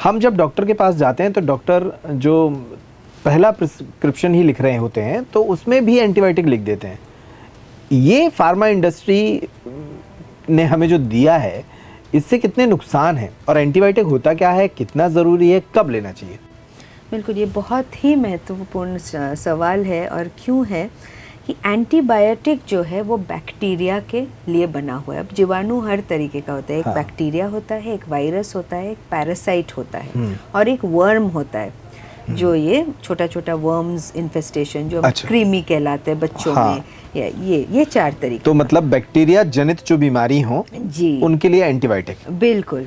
हम जब डॉक्टर के पास जाते हैं तो डॉक्टर जो पहला प्रिस्क्रिप्शन ही लिख रहे होते हैं तो उसमें भी एंटीबायोटिक लिख देते हैं। ये फार्मा इंडस्ट्री ने हमें जो दिया है इससे कितने नुकसान हैं और एंटीबायोटिक होता क्या है, कितना ज़रूरी है, कब लेना चाहिए? बिल्कुल, ये बहुत ही महत्वपूर्ण सवाल है। और क्यों है कि एंटीबायोटिक जो है वो बैक्टीरिया के लिए बना हुआ है। अब जीवाणु हर तरीके का होता है, एक बैक्टीरिया होता है, एक वायरस होता है, एक पैरासाइट होता है और एक वर्म होता है, जो ये छोटा छोटा वर्म्स इन्फेस्टेशन जो क्रीमी कहलाते हैं बच्चों में, ये 4 तरीके। तो मतलब बैक्टीरिया जनित जो बीमारी हो जी उनके लिए एंटीबायोटिक। बिल्कुल।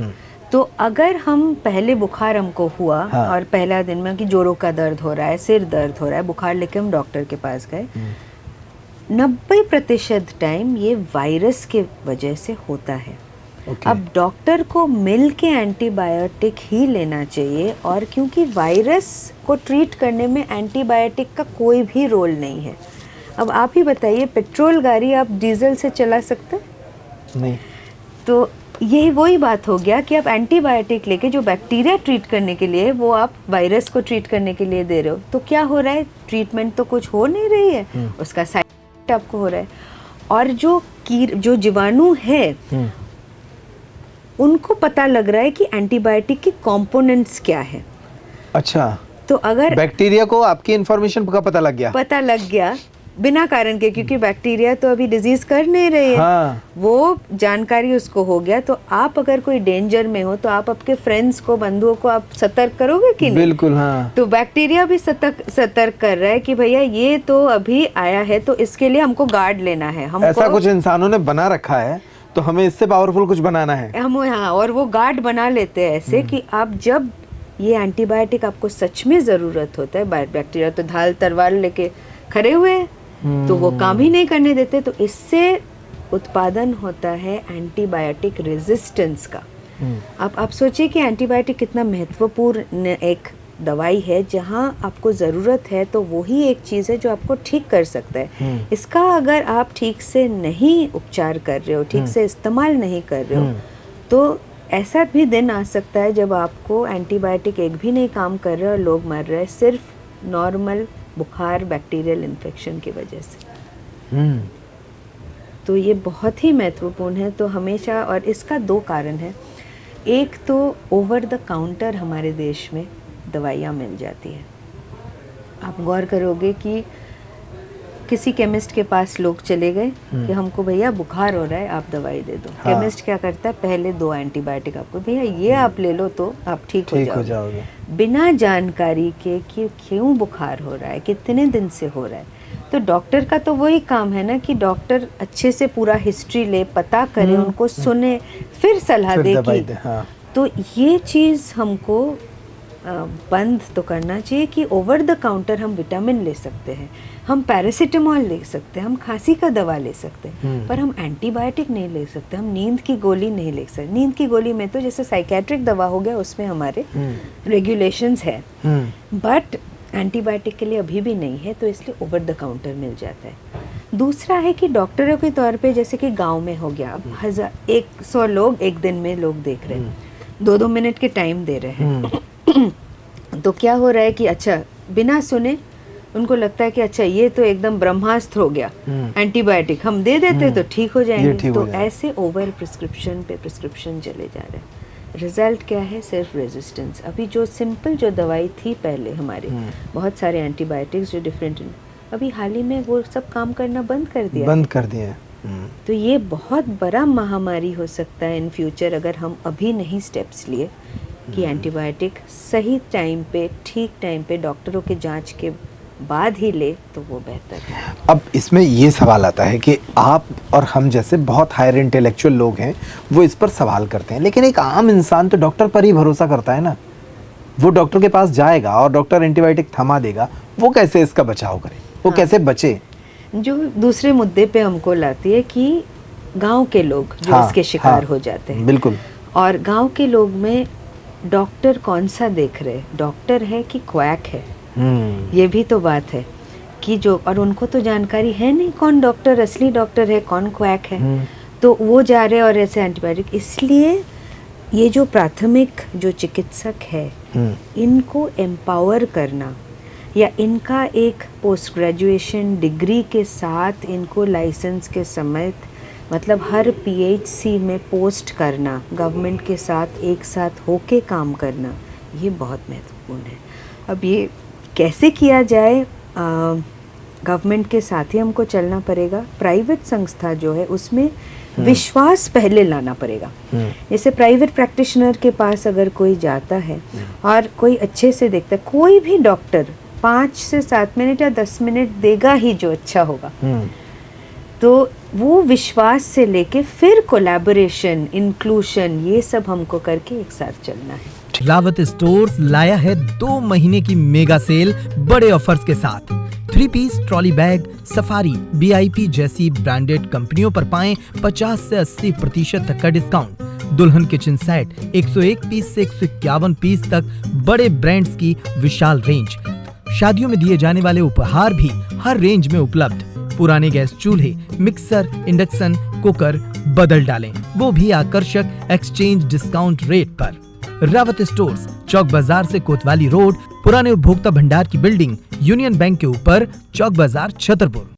तो अगर हम पहले बुखार हमको हुआ और पहला दिन में कि जोड़ों का दर्द हो रहा है, सिर दर्द हो रहा है, बुखार लेके हम डॉक्टर के पास गए, 90% टाइम ये वायरस के वजह से होता है। अब डॉक्टर को मिल के एंटीबायोटिक ही लेना चाहिए। और क्योंकि वायरस को ट्रीट करने में एंटीबायोटिक का कोई भी रोल नहीं है। अब आप ही बताइए, पेट्रोल गाड़ी आप डीजल से चला सकते नहीं। तो यही वही बात हो गया कि आप एंटीबायोटिक लेके जो बैक्टीरिया ट्रीट करने के लिए वो आप वायरस को ट्रीट करने के लिए दे रहे हो, तो क्या हो रहा है, ट्रीटमेंट तो कुछ हो नहीं रही है, उसका साइड इफेक्ट आपको हो रहा है। और जो जीवाणु है उनको पता लग रहा है कि एंटीबायोटिक के कंपोनेंट्स क्या है। अच्छा, तो अगर बैक्टीरिया को आपकी इंफॉर्मेशन का पता लग गया बिना कारण के, क्योंकि बैक्टीरिया तो अभी डिजीज कर नहीं रही है, वो जानकारी उसको हो गया। तो आप अगर कोई डेंजर में हो तो आप आपके फ्रेंड्स को, बंधुओं को आप सतर्क करोगे कि नहीं? बिल्कुल, हाँ। तो बैक्टीरिया भी सतर्क कर रहा है कि भैया ये तो अभी आया है, तो इसके लिए हमको गार्ड लेना है। हमको ऐसा कुछ इंसानों ने बना रखा है, तो हमें इससे पावरफुल कुछ बनाना है हम। हाँ, और वो गार्ड बना लेते हैं ऐसे कि आप जब ये एंटीबायोटिक आपको सच में जरूरत होता है, बैक्टीरिया तो ढाल तलवार लेके खड़े हुए हैं, तो वो काम ही नहीं करने देते। तो इससे उत्पादन होता है एंटीबायोटिक रेजिस्टेंस का। आप सोचिए कि एंटीबायोटिक कितना महत्वपूर्ण एक दवाई है। जहाँ आपको ज़रूरत है तो वही एक चीज़ है जो आपको ठीक कर सकता है। इसका अगर आप ठीक से नहीं उपचार कर रहे हो, ठीक से इस्तेमाल नहीं कर रहे हो, तो ऐसा भी दिन आ सकता है जब आपको एंटीबायोटिक एक भी नहीं काम कर रहे और लोग मर रहे हैं सिर्फ नॉर्मल बुखार, बैक्टीरियल इन्फेक्शन की वजह से। तो ये बहुत ही महत्वपूर्ण है। तो हमेशा, और इसका 2 कारण है। एक तो ओवर द काउंटर हमारे देश में दवाइयाँ मिल जाती है। आप गौर करोगे कि किसी केमिस्ट के पास लोग चले गए कि हमको भैया बुखार हो रहा है, आप दवाई दे दो। केमिस्ट क्या करता है, पहले 2 एंटीबायोटिक आपको, भैया ये आप ले लो तो आप ठीक हो जाओगे, बिना जानकारी के कि क्यों बुखार हो रहा है, कितने दिन से हो रहा है। तो डॉक्टर का तो वही काम है ना कि डॉक्टर अच्छे से पूरा हिस्ट्री ले, पता करे, उनको सुने, फिर सलाह दे कि तो ये चीज़ हमको बंद तो करना चाहिए कि ओवर द काउंटर हम विटामिन ले सकते हैं, हम पैरासीटामोल ले सकते हैं, हम खांसी का दवा ले सकते हैं, पर हम एंटीबायोटिक नहीं ले सकते, हम नींद की गोली नहीं ले सकते। नींद की गोली में तो जैसे साइकेट्रिक दवा हो गया, उसमें हमारे रेगुलेशंस है, बट एंटीबायोटिक के लिए अभी भी नहीं है, तो इसलिए ओवर द काउंटर मिल जाता है। दूसरा है कि डॉक्टरों के तौर पे, जैसे कि गांव में हो गया, अब 100 लोग एक दिन में लोग देख रहे हैं, 2-2 मिनट के टाइम दे रहे हैं तो क्या हो रहा है कि अच्छा, बिना सुने उनको लगता है कि अच्छा ये तो एकदम ब्रह्मास्त्र हो गया, एंटीबायोटिक हम दे देते तो ठीक हो जाएंगे। तो ऐसे ओवर प्रिस्क्रिप्शन पे प्रिस्क्रिप्शन चले जा रहे हैं। रिजल्ट क्या है, सिर्फ रेजिस्टेंस। अभी जो सिंपल जो दवाई थी पहले हमारे, बहुत सारे एंटीबायोटिक्स जो डिफरेंट, अभी हाल ही में वो सब काम करना बंद कर दिया। तो ये बहुत बड़ा महामारी हो सकता है इन फ्यूचर अगर हम अभी नहीं स्टेप्स लिए कि एंटीबायोटिक सही टाइम पे, ठीक टाइम पे, डॉक्टरों के जांच के बाद ही ले तो वो बेहतर है। अब इसमें ये सवाल आता है कि आप और हम जैसे बहुत हायर इंटेलेक्चुअल लोग हैं वो इस पर सवाल करते हैं, लेकिन एक आम इंसान तो डॉक्टर पर ही भरोसा करता है ना। वो डॉक्टर के पास जाएगा और डॉक्टर एंटीबायोटिक थमा देगा, वो कैसे इसका बचाव करे, वो कैसे बचे? जो दूसरे मुद्दे पे हमको लाती है कि गांव के लोग जो इसके शिकार हो जाते हैं। बिल्कुल। और गांव के लोग में डॉक्टर कौन सा देख रहे, डॉक्टर है कि क्वैक है, ये भी तो बात है कि जो, और उनको तो जानकारी है नहीं कौन डॉक्टर असली डॉक्टर है, कौन क्वैक है। तो वो जा रहे और ऐसे एंटीबायोटिक, इसलिए ये जो प्राथमिक जो चिकित्सक है, इनको एम्पावर करना या इनका एक पोस्ट ग्रेजुएशन डिग्री के साथ इनको लाइसेंस के समेत मतलब हर पीएचसी में पोस्ट करना, गवर्नमेंट के साथ एक साथ होके काम करना, ये बहुत महत्वपूर्ण है। अब ये कैसे किया जाए, गवर्नमेंट के साथ ही हमको चलना पड़ेगा। प्राइवेट संस्था जो है उसमें विश्वास पहले लाना पड़ेगा। जैसे प्राइवेट प्रैक्टिशनर के पास अगर कोई जाता है और कोई अच्छे से देखता है, कोई भी डॉक्टर 5 से 7 मिनट या 10 मिनट देगा ही जो अच्छा होगा, तो वो विश्वास से लेके फिर कोलैबोरेशन, इंक्लूशन, ये सब हमको करके एक साथ चलना है। रावत स्टोर्स लाया है 2 महीने की मेगा सेल बड़े ऑफर्स के साथ। 3 piece trolley bag, Safari, VIP जैसी ब्रांडेड कंपनियों पर पाएं 50 से 80% तक का डिस्काउंट। दुल्हन किचन सेट 101 पीस से 151 पीस तक बड़े ब्रांड्स की विशाल रेंज। शादियों में दिए जाने वाले उपहार भी हर रेंज में उपलब्ध। पुराने गैस चूल्हे, मिक्सर, इंडक्शन, कुकर बदल डालें, वो भी आकर्षक एक्सचेंज डिस्काउंट रेट पर। रावत स्टोर्स, चौक बाजार से कोतवाली रोड, पुराने उपभोक्ता भंडार की बिल्डिंग, यूनियन बैंक के ऊपर, चौक बाजार, छतरपुर।